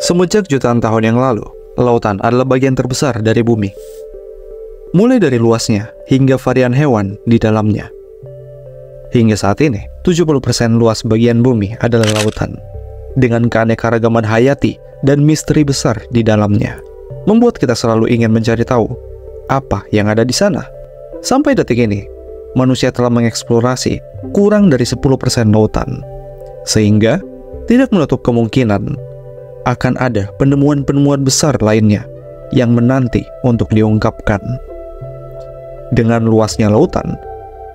Semenjak jutaan tahun yang lalu, lautan adalah bagian terbesar dari bumi. Mulai dari luasnya hingga varian hewan di dalamnya. Hingga saat ini, 70% luas bagian bumi adalah lautan, dengan keanekaragaman hayati dan misteri besar di dalamnya. Membuat kita selalu ingin mencari tahu apa yang ada di sana. Sampai detik ini, manusia telah mengeksplorasi kurang dari 10% lautan, sehingga tidak menutup kemungkinan akan ada penemuan-penemuan besar lainnya yang menanti untuk diungkapkan. Dengan luasnya lautan,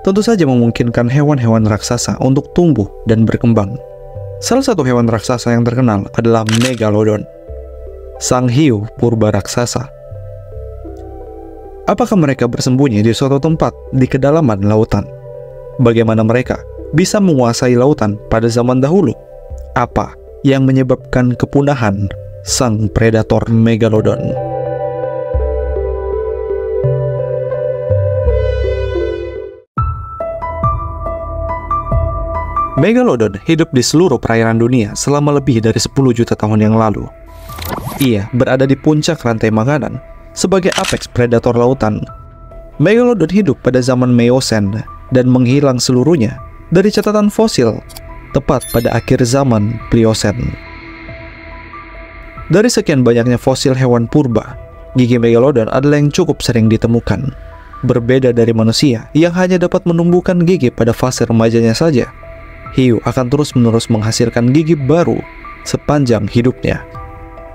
tentu saja memungkinkan hewan-hewan raksasa untuk tumbuh dan berkembang. Salah satu hewan raksasa yang terkenal adalah Megalodon, sang hiu purba raksasa. Apakah mereka bersembunyi di suatu tempat di kedalaman lautan? Bagaimana mereka bisa menguasai lautan pada zaman dahulu? Apa yang menyebabkan kepunahan sang predator Megalodon? Megalodon hidup di seluruh perairan dunia selama lebih dari 10 juta tahun yang lalu. Ia berada di puncak rantai makanan sebagai apex predator lautan. Megalodon hidup pada zaman Miocene dan menghilang seluruhnya dari catatan fosil tepat pada akhir zaman Pliocene. Dari sekian banyaknya fosil hewan purba, gigi Megalodon adalah yang cukup sering ditemukan. Berbeda dari manusia yang hanya dapat menumbuhkan gigi pada fase remajanya saja, hiu akan terus-menerus menghasilkan gigi baru sepanjang hidupnya.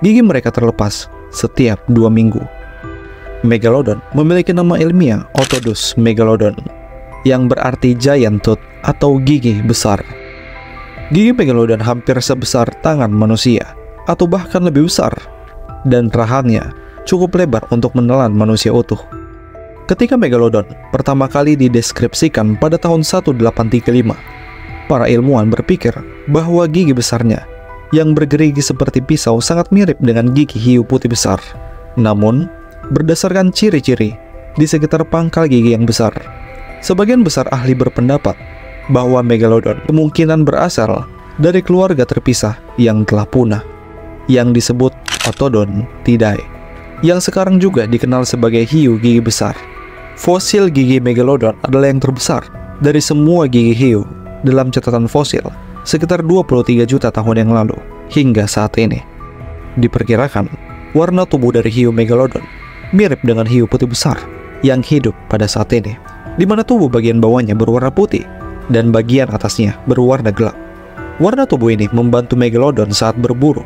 Gigi mereka terlepas setiap 2 minggu. Megalodon memiliki nama ilmiah Otodus megalodon, yang berarti giant tooth atau gigi besar. Gigi Megalodon hampir sebesar tangan manusia, atau bahkan lebih besar, dan rahangnya cukup lebar untuk menelan manusia utuh. Ketika Megalodon pertama kali dideskripsikan pada tahun 1835, para ilmuwan berpikir bahwa gigi besarnya yang bergerigi seperti pisau sangat mirip dengan gigi hiu putih besar. Namun, berdasarkan ciri-ciri di sekitar pangkal gigi yang besar, sebagian besar ahli berpendapat bahwa Megalodon kemungkinan berasal dari keluarga terpisah yang telah punah, yang disebut Otodontidae, yang sekarang juga dikenal sebagai hiu gigi besar. Fosil gigi Megalodon adalah yang terbesar dari semua gigi hiu dalam catatan fosil sekitar 23 juta tahun yang lalu hingga saat ini. Diperkirakan, warna tubuh dari hiu Megalodon mirip dengan hiu putih besar yang hidup pada saat ini, di mana tubuh bagian bawahnya berwarna putih dan bagian atasnya berwarna gelap. Warna tubuh ini membantu Megalodon saat berburu.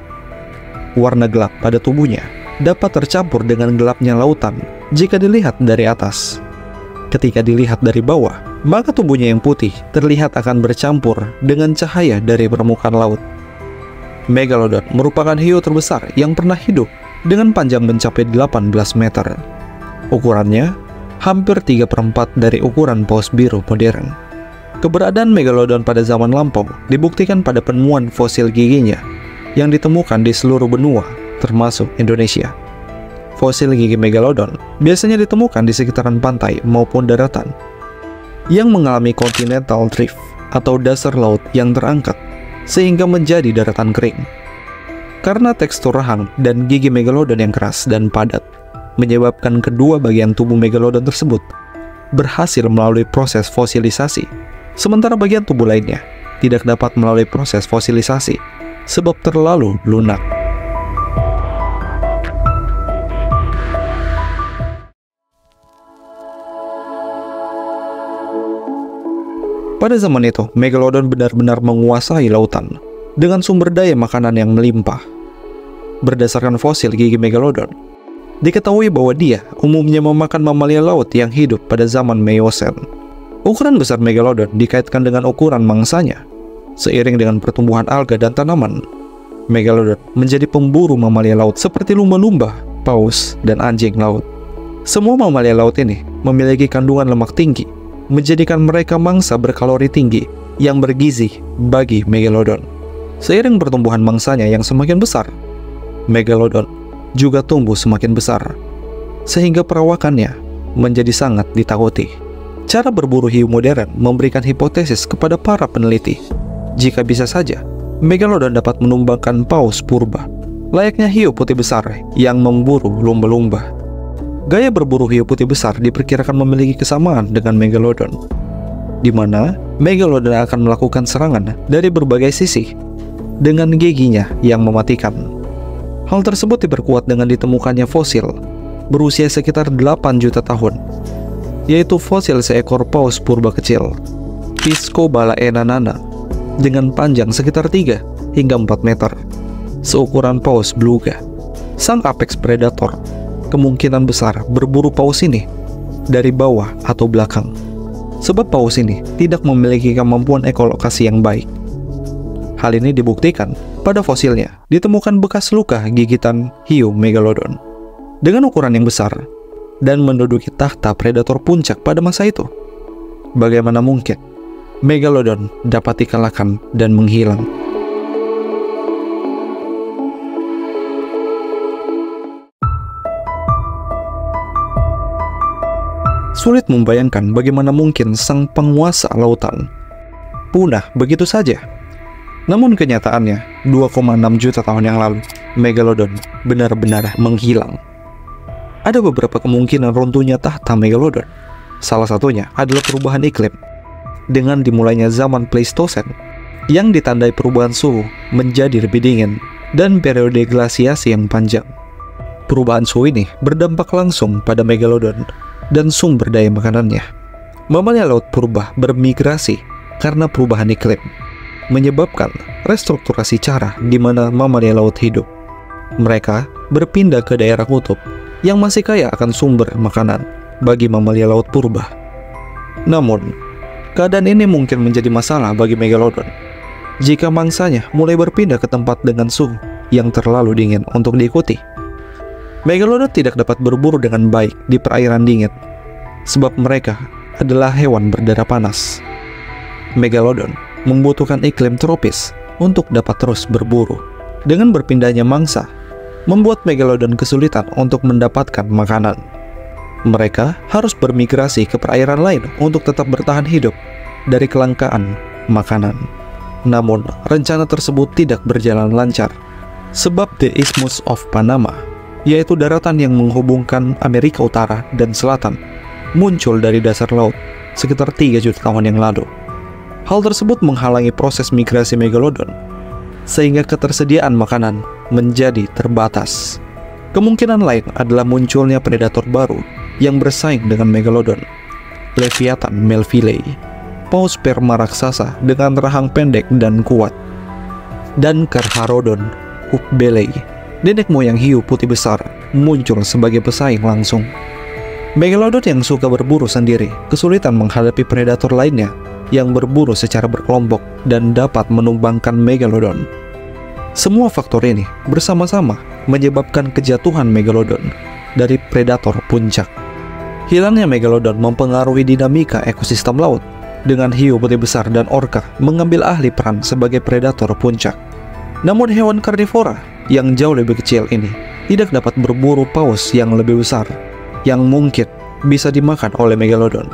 Warna gelap pada tubuhnya dapat tercampur dengan gelapnya lautan jika dilihat dari atas. Ketika dilihat dari bawah, maka tubuhnya yang putih terlihat akan bercampur dengan cahaya dari permukaan laut. Megalodon merupakan hiu terbesar yang pernah hidup dengan panjang mencapai 18 meter. Ukurannya hampir 3/4 dari ukuran paus biru modern. Keberadaan Megalodon pada zaman lampau dibuktikan pada penemuan fosil giginya yang ditemukan di seluruh benua, termasuk Indonesia. Fosil gigi Megalodon biasanya ditemukan di sekitaran pantai maupun daratan yang mengalami continental drift atau dasar laut yang terangkat sehingga menjadi daratan kering. Karena tekstur rahang dan gigi Megalodon yang keras dan padat, menyebabkan kedua bagian tubuh Megalodon tersebut berhasil melalui proses fosilisasi, sementara bagian tubuh lainnya tidak dapat melalui proses fosilisasi sebab terlalu lunak. Pada zaman itu, Megalodon benar-benar menguasai lautan dengan sumber daya makanan yang melimpah. Berdasarkan fosil gigi Megalodon, diketahui bahwa dia umumnya memakan mamalia laut yang hidup pada zaman Miocene. Ukuran besar Megalodon dikaitkan dengan ukuran mangsanya. Seiring dengan pertumbuhan alga dan tanaman, Megalodon menjadi pemburu mamalia laut seperti lumba-lumba, paus, dan anjing laut. Semua mamalia laut ini memiliki kandungan lemak tinggi, menjadikan mereka mangsa berkalori tinggi yang bergizi bagi Megalodon. Seiring pertumbuhan mangsanya yang semakin besar, Megalodon juga tumbuh semakin besar, sehingga perawakannya menjadi sangat ditakuti. Cara berburu hiu modern memberikan hipotesis kepada para peneliti jika bisa saja Megalodon dapat menumbangkan paus purba layaknya hiu putih besar yang memburu lumba-lumba. Gaya berburu hiu putih besar diperkirakan memiliki kesamaan dengan Megalodon, di mana Megalodon akan melakukan serangan dari berbagai sisi dengan giginya yang mematikan. Hal tersebut diperkuat dengan ditemukannya fosil berusia sekitar 8 juta tahun, yaitu fosil seekor paus purba kecil, Piscobalaena nana, dengan panjang sekitar 3 hingga 4 meter, seukuran paus beluga. Sang apex predator kemungkinan besar berburu paus ini dari bawah atau belakang, sebab paus ini tidak memiliki kemampuan ekolokasi yang baik. Hal ini dibuktikan pada fosilnya ditemukan bekas luka gigitan hiu Megalodon dengan ukuran yang besar dan menduduki tahta predator puncak pada masa itu. Bagaimana mungkin Megalodon dapat dikalahkan dan menghilang? Sulit membayangkan bagaimana mungkin sang penguasa lautan punah begitu saja. Namun kenyataannya, 2,6 juta tahun yang lalu, Megalodon benar-benar menghilang. Ada beberapa kemungkinan runtuhnya tahta Megalodon. Salah satunya adalah perubahan iklim, dengan dimulainya zaman Pleistosen, yang ditandai perubahan suhu menjadi lebih dingin, dan periode glasiasi yang panjang. Perubahan suhu ini berdampak langsung pada Megalodon dan sumber daya makanannya. Mamalia laut purba bermigrasi karena perubahan iklim, menyebabkan restrukturasi cara di mana mamalia laut hidup. Mereka berpindah ke daerah kutub yang masih kaya akan sumber makanan bagi mamalia laut purba. Namun, keadaan ini mungkin menjadi masalah bagi Megalodon jika mangsanya mulai berpindah ke tempat dengan suhu yang terlalu dingin untuk diikuti. Megalodon tidak dapat berburu dengan baik di perairan dingin, sebab mereka adalah hewan berdarah panas. Megalodon membutuhkan iklim tropis untuk dapat terus berburu. Dengan berpindahnya mangsa, membuat Megalodon kesulitan untuk mendapatkan makanan. Mereka harus bermigrasi ke perairan lain untuk tetap bertahan hidup dari kelangkaan makanan. Namun, rencana tersebut tidak berjalan lancar, sebab The Isthmus of Panama, yaitu daratan yang menghubungkan Amerika Utara dan Selatan, muncul dari dasar laut sekitar 3 juta tahun yang lalu. Hal tersebut menghalangi proses migrasi Megalodon, sehingga ketersediaan makanan menjadi terbatas. Kemungkinan lain adalah munculnya predator baru yang bersaing dengan Megalodon, Leviathan melvillei, paus sperma raksasa dengan rahang pendek dan kuat, dan Carcharodon hucbellei, nenek moyang hiu putih besar, muncul sebagai pesaing langsung. Megalodon yang suka berburu sendiri kesulitan menghadapi predator lainnya yang berburu secara berkelompok dan dapat menumbangkan Megalodon. Semua faktor ini bersama-sama menyebabkan kejatuhan Megalodon dari predator puncak. Hilangnya Megalodon mempengaruhi dinamika ekosistem laut, dengan hiu putih besar dan orca mengambil alih peran sebagai predator puncak. Namun hewan karnivora yang jauh lebih kecil ini tidak dapat berburu paus yang lebih besar yang mungkin bisa dimakan oleh Megalodon.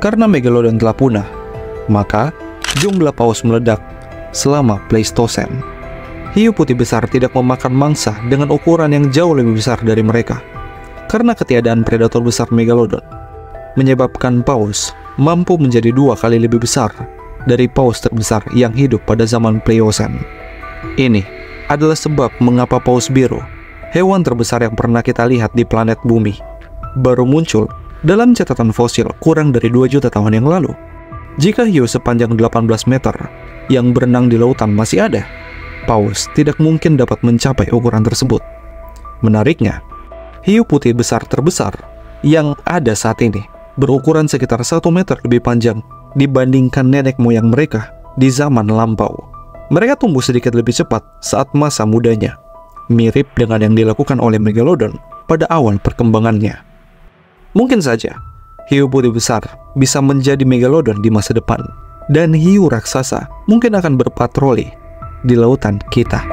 Karena Megalodon telah punah, maka jumlah paus meledak selama Pleistosen. Hiu putih besar tidak memakan mangsa dengan ukuran yang jauh lebih besar dari mereka. Karena ketiadaan predator besar Megalodon menyebabkan paus mampu menjadi 2 kali lebih besar dari paus terbesar yang hidup pada zaman Pleiosen. Ini adalah sebab mengapa paus biru, hewan terbesar yang pernah kita lihat di planet bumi, baru muncul dalam catatan fosil kurang dari 2 juta tahun yang lalu. Jika hiu sepanjang 18 meter yang berenang di lautan masih ada, paus tidak mungkin dapat mencapai ukuran tersebut. Menariknya, hiu putih besar terbesar yang ada saat ini berukuran sekitar 1 meter lebih panjang dibandingkan nenek moyang mereka di zaman lampau. Mereka tumbuh sedikit lebih cepat saat masa mudanya, mirip dengan yang dilakukan oleh Megalodon pada awal perkembangannya. Mungkin saja hiu putih besar bisa menjadi Megalodon di masa depan, dan hiu raksasa mungkin akan berpatroli di lautan kita.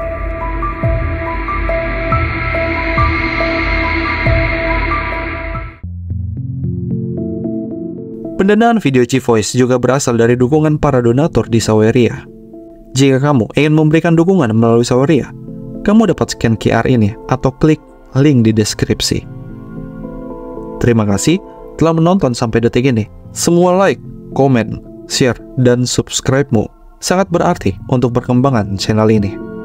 Pendanaan video Chivoice juga berasal dari dukungan para donatur di Saweria. Jika kamu ingin memberikan dukungan melalui Saweria, kamu dapat scan QR ini atau klik link di deskripsi. Terima kasih telah menonton sampai detik ini. Semua like, komen, share, dan subscribe-mu sangat berarti untuk perkembangan channel ini.